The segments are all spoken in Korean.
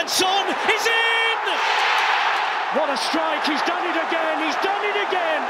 and Son is in! What a strike, he's done it again, he's done it again!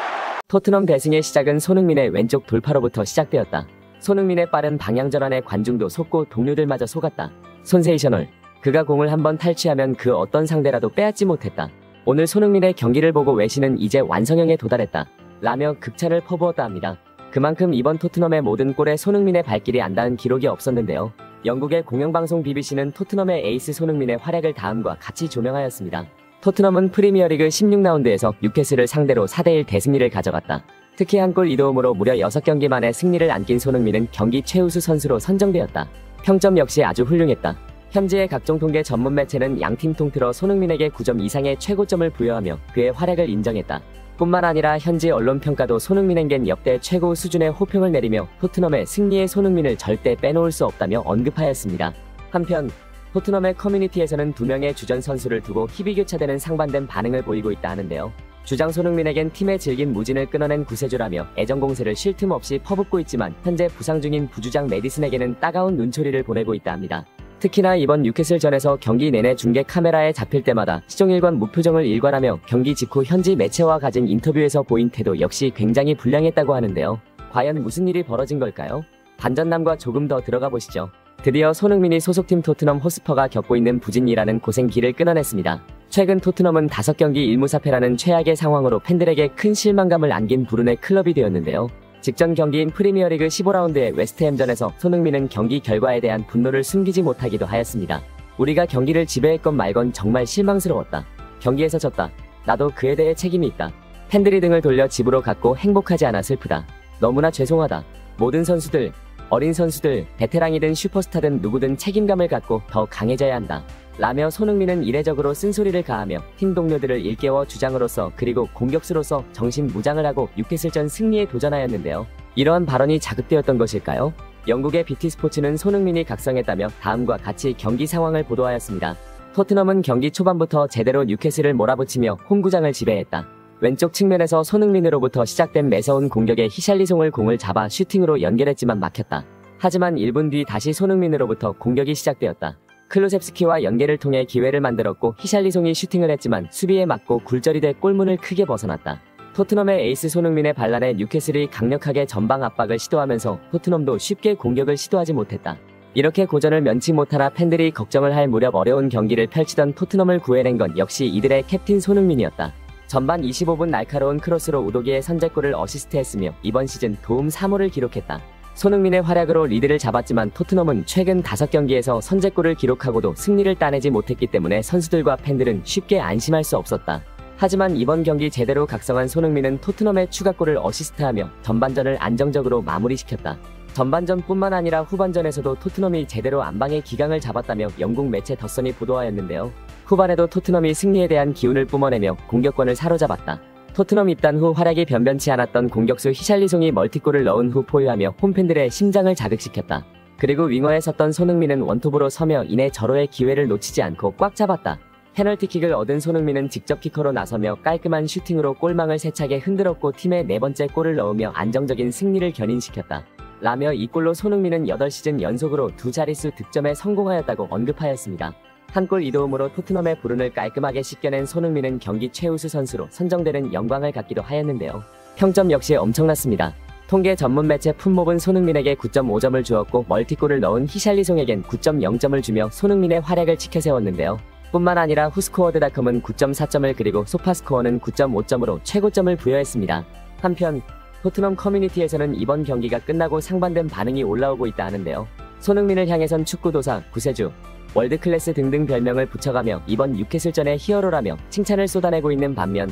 토트넘 대승의 시작은 손흥민의 왼쪽 돌파로부터 시작되었다. 손흥민의 빠른 방향 전환에 관중도 속고 동료들마저 속았다. 손세이셔널. 그가 공을 한번 탈취하면 그 어떤 상대라도 빼앗지 못했다. 오늘 손흥민의 경기를 보고 외신은 이제 완성형에 도달했다 라며 극찬을 퍼부었다 합니다. 그만큼 이번 토트넘의 모든 골에 손흥민의 발길이 안 닿은 기록이 없었는데요. 영국의 공영방송 BBC는 토트넘의 에이스 손흥민의 활약을 다음과 같이 조명하였습니다. 토트넘은 프리미어리그 16라운드에서 뉴캐슬을 상대로 4대1 대승리를 가져갔다. 특히 한 골 2도움으로 무려 6경기 만에 승리를 안긴 손흥민은 경기 최우수 선수로 선정되었다. 평점 역시 아주 훌륭했다. 현지의 각종 통계 전문 매체는 양팀 통틀어 손흥민에게 9점 이상의 최고점을 부여하며 그의 활약을 인정했다. 뿐만 아니라 현지 언론 평가도 손흥민에겐 역대 최고 수준의 호평을 내리며 토트넘의 승리에 손흥민을 절대 빼놓을 수 없다며 언급하였습니다. 한편 토트넘의 커뮤니티에서는 2명의 주전 선수를 두고 희비교차되는 상반된 반응을 보이고 있다 하는데요. 주장 손흥민에겐 팀의 질긴 무진을 끊어낸 구세주라며 애정 공세를 쉴 틈 없이 퍼붓고 있지만 현재 부상 중인 부주장 메디슨에게는 따가운 눈초리를 보내고 있다 합니다. 특히나 이번 뉴캐슬전에서 경기 내내 중계 카메라에 잡힐 때마다 시종일관 무표정을 일관하며 경기 직후 현지 매체와 가진 인터뷰에서 보인 태도 역시 굉장히 불량했다고 하는데요. 과연 무슨 일이 벌어진 걸까요? 반전남과 조금 더 들어가 보시죠. 드디어 손흥민이 소속팀 토트넘 호스퍼가 겪고 있는 부진이라는 고생길을 끊어냈습니다. 최근 토트넘은 5경기 1무사패라는 최악의 상황으로 팬들에게 큰 실망감을 안긴 불운의 클럽이 되었는데요. 직전 경기인 프리미어리그 15라운드의 웨스트햄전에서 손흥민은 경기 결과에 대한 분노를 숨기지 못하기도 하였습니다. 우리가 경기를 지배했건 말건 정말 실망스러웠다. 경기에서 졌다. 나도 그에 대해 책임이 있다. 팬들이 등을 돌려 집으로 갔고 행복하지 않아 슬프다. 너무나 죄송하다. 모든 선수들, 어린 선수들, 베테랑이든 슈퍼스타든 누구든 책임감을 갖고 더 강해져야 한다. 라며 손흥민은 이례적으로 쓴소리를 가하며 팀 동료들을 일깨워 주장으로서 그리고 공격수로서 정신무장을 하고 뉴캐슬전 승리에 도전하였는데요. 이러한 발언이 자극되었던 것일까요? 영국의 BT스포츠는 손흥민이 각성했다며 다음과 같이 경기 상황을 보도하였습니다. 토트넘은 경기 초반부터 제대로 뉴캐슬을 몰아붙이며 홈구장을 지배했다. 왼쪽 측면에서 손흥민으로부터 시작된 매서운 공격에 히샬리송을 공을 잡아 슈팅으로 연결했지만 막혔다. 하지만 1분 뒤 다시 손흥민으로부터 공격이 시작되었다. 클루셉스키와 연계를 통해 기회를 만들었고 히샬리송이 슈팅을 했지만 수비에 맞고 굴절이 돼 골문을 크게 벗어났다. 토트넘의 에이스 손흥민의 반란에 뉴캐슬이 강력하게 전방 압박을 시도하면서 토트넘도 쉽게 공격을 시도하지 못했다. 이렇게 고전을 면치 못하나 팬들이 걱정을 할 무렵 어려운 경기를 펼치던 토트넘을 구해낸 건 역시 이들의 캡틴 손흥민이었다. 전반 25분 날카로운 크로스로 우도기의 선제골을 어시스트했으며 이번 시즌 도움 3호를 기록했다. 손흥민의 활약으로 리드를 잡았지만 토트넘은 최근 5경기에서 선제골을 기록하고도 승리를 따내지 못했기 때문에 선수들과 팬들은 쉽게 안심할 수 없었다. 하지만 이번 경기 제대로 각성한 손흥민은 토트넘의 추가골을 어시스트하며 전반전을 안정적으로 마무리시켰다. 전반전뿐만 아니라 후반전에서도 토트넘이 제대로 안방의 기강을 잡았다며 영국 매체 더선이 보도하였는데요. 후반에도 토트넘이 승리에 대한 기운을 뿜어내며 공격권을 사로잡았다. 토트넘 입단 후 활약이 변변치 않았던 공격수 히샬리송이 멀티골을 넣은 후 포효하며 홈팬들의 심장을 자극시켰다. 그리고 윙어에 섰던 손흥민은 원톱으로 서며 이내 절호의 기회를 놓치지 않고 꽉 잡았다. 페널티킥을 얻은 손흥민은 직접 키커로 나서며 깔끔한 슈팅으로 골망을 세차게 흔들었고 팀의 4번째 골을 넣으며 안정적인 승리를 견인시켰다. 라며 이 골로 손흥민은 8시즌 연속으로 2자릿수 득점에 성공하였다고 언급하였습니다. 한 골 2도움으로 토트넘의 불운을 깔끔하게 씻겨낸 손흥민은 경기 최우수 선수로 선정되는 영광을 갖기도 하였는데요. 평점 역시 엄청났습니다. 통계 전문 매체 풋몹은 손흥민에게 9.5점을 주었고 멀티골을 넣은 히샬리송에겐 9.0점을 주며 손흥민의 활약을 치켜세웠는데요. 뿐만 아니라 후스코어드닷컴은 9.4점을 그리고 소파스코어는 9.5점으로 최고점을 부여했습니다. 한편 토트넘 커뮤니티에서는 이번 경기가 끝나고 상반된 반응이 올라오고 있다 하는데요. 손흥민을 향해선 축구도사, 구세주, 월드클래스 등등 별명을 붙여가며 이번 뉴캐슬전의 히어로라며 칭찬을 쏟아내고 있는 반면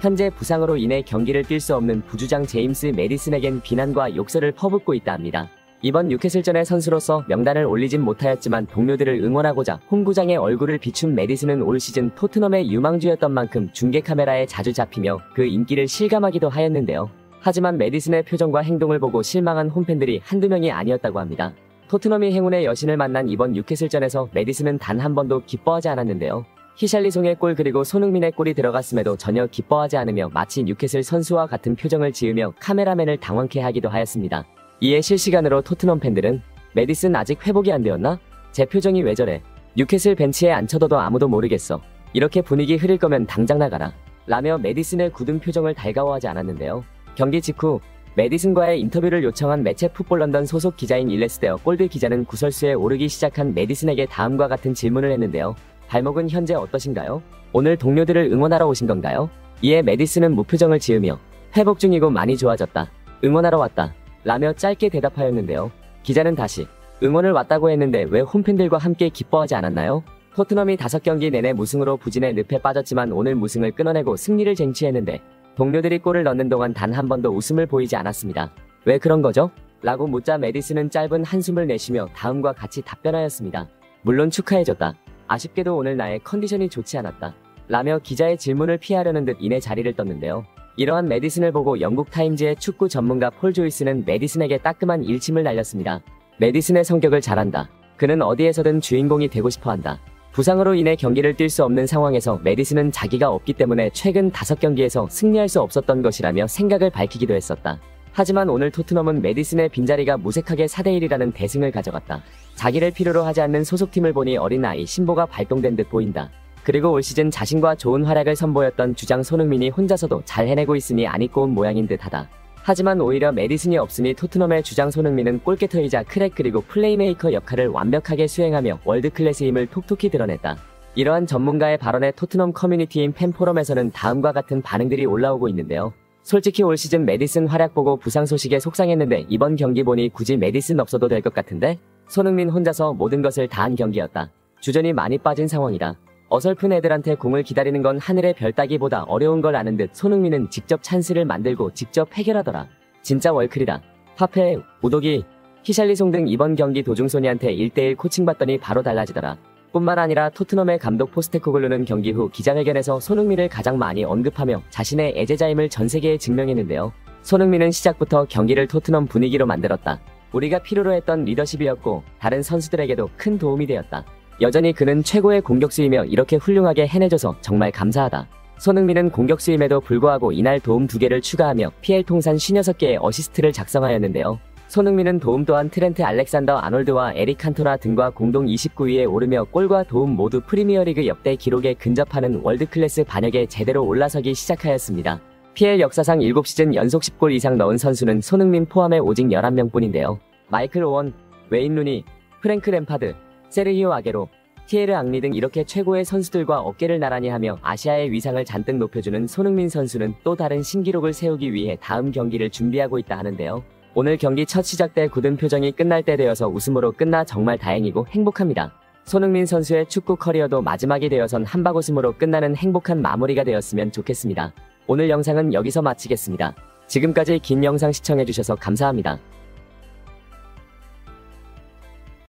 현재 부상으로 인해 경기를 뛸 수 없는 부주장 제임스 메디슨에겐 비난과 욕설을 퍼붓고 있다 합니다. 이번 뉴캐슬전의 선수로서 명단을 올리진 못하였지만 동료들을 응원하고자 홈구장의 얼굴을 비춘 메디슨은 올 시즌 토트넘의 유망주였던 만큼 중계 카메라에 자주 잡히며 그 인기를 실감하기도 하였는데요. 하지만 메디슨의 표정과 행동을 보고 실망한 홈팬들이 한두 명이 아니었다고 합니다. 토트넘이 행운의 여신을 만난 이번 뉴캐슬전에서 메디슨은 단 한 번도 기뻐하지 않았는데요. 히샬리송의 골 그리고 손흥민의 골이 들어갔음에도 전혀 기뻐하지 않으며 마치 뉴캐슬 선수와 같은 표정을 지으며 카메라맨을 당황케 하기도 하였습니다. 이에 실시간으로 토트넘 팬들은 메디슨 아직 회복이 안 되었나? 제 표정이 왜 저래? 뉴캐슬 벤치에 앉혀둬도 아무도 모르겠어. 이렇게 분위기 흐릴 거면 당장 나가라. 라며 메디슨의 굳은 표정을 달가워하지 않았는데요. 경기 직후 메디슨과의 인터뷰를 요청한 매체 풋볼 런던 소속 기자인 일레스데어 골드 기자는 구설수에 오르기 시작한 메디슨에게 다음과 같은 질문을 했는데요. 발목은 현재 어떠신가요? 오늘 동료들을 응원하러 오신 건가요? 이에 메디슨은 무표정을 지으며 회복 중이고 많이 좋아졌다. 응원하러 왔다. 라며 짧게 대답하였는데요. 기자는 다시 응원을 왔다고 했는데 왜 홈팬들과 함께 기뻐하지 않았나요? 토트넘이 5경기 내내 무승으로 부진의 늪에 빠졌지만 오늘 무승을 끊어내고 승리를 쟁취했는데 동료들이 골을 넣는 동안 단 한 번도 웃음을 보이지 않았습니다. 왜 그런 거죠? 라고 묻자 메디슨은 짧은 한숨을 내쉬며 다음과 같이 답변하였습니다. 물론 축하해줬다. 아쉽게도 오늘 나의 컨디션이 좋지 않았다. 라며 기자의 질문을 피하려는 듯 이내 자리를 떴는데요. 이러한 메디슨을 보고 영국 타임즈의 축구 전문가 폴 조이스는 메디슨에게 따끔한 일침을 날렸습니다. 메디슨의 성격을 잘한다. 그는 어디에서든 주인공이 되고 싶어한다. 부상으로 인해 경기를 뛸 수 없는 상황에서 메디슨은 자기가 없기 때문에 최근 5경기에서 승리할 수 없었던 것이라며 생각을 밝히기도 했었다. 하지만 오늘 토트넘은 메디슨의 빈자리가 무색하게 4대1이라는 대승을 가져갔다. 자기를 필요로 하지 않는 소속팀을 보니 어린아이 신보가 발동된 듯 보인다. 그리고 올 시즌 자신과 좋은 활약을 선보였던 주장 손흥민이 혼자서도 잘 해내고 있으니 안 입고 온 모양인 듯하다. 하지만 오히려 메디슨이 없으니 토트넘의 주장 손흥민은 골게터이자 크랙 그리고 플레이메이커 역할을 완벽하게 수행하며 월드클래스의 힘을 톡톡히 드러냈다. 이러한 전문가의 발언에 토트넘 커뮤니티인 팬포럼에서는 다음과 같은 반응들이 올라오고 있는데요. 솔직히 올 시즌 메디슨 활약 보고 부상 소식에 속상했는데 이번 경기 보니 굳이 메디슨 없어도 될 것 같은데? 손흥민 혼자서 모든 것을 다한 경기였다. 주전이 많이 빠진 상황이다. 어설픈 애들한테 공을 기다리는 건 하늘의 별 따기보다 어려운 걸 아는 듯 손흥민은 직접 찬스를 만들고 직접 해결하더라. 진짜 월클이다. 파페, 우도기, 히샬리송 등 이번 경기 도중소니한테 1대1 코칭받더니 바로 달라지더라. 뿐만 아니라 토트넘의 감독 포스테코글루는 경기 후 기자회견에서 손흥민을 가장 많이 언급하며 자신의 애제자임을 전 세계에 증명했는데요. 손흥민은 시작부터 경기를 토트넘 분위기로 만들었다. 우리가 필요로 했던 리더십이었고 다른 선수들에게도 큰 도움이 되었다. 여전히 그는 최고의 공격수이며 이렇게 훌륭하게 해내줘서 정말 감사하다. 손흥민은 공격수임에도 불구하고 이날 도움 2개를 추가하며 PL 통산 56개의 어시스트를 작성하였는데요. 손흥민은 도움 또한 트렌트 알렉산더 아놀드와 에릭 칸토나 등과 공동 29위에 오르며 골과 도움 모두 프리미어리그 역대 기록에 근접하는 월드클래스 반역에 제대로 올라서기 시작하였습니다. PL 역사상 7시즌 연속 10골 이상 넣은 선수는 손흥민 포함해 오직 11명뿐인데요. 마이클 오원, 웨인 루니, 프랭크 램파드, 세르히오 아게로, 티에르 앙리 등 이렇게 최고의 선수들과 어깨를 나란히 하며 아시아의 위상을 잔뜩 높여주는 손흥민 선수는 또 다른 신기록을 세우기 위해 다음 경기를 준비하고 있다 하는데요. 오늘 경기 첫 시작 때 굳은 표정이 끝날 때 되어서 웃음으로 끝나 정말 다행이고 행복합니다. 손흥민 선수의 축구 커리어도 마지막이 되어선 한박웃음으로 끝나는 행복한 마무리가 되었으면 좋겠습니다. 오늘 영상은 여기서 마치겠습니다. 지금까지 긴 영상 시청해주셔서 감사합니다.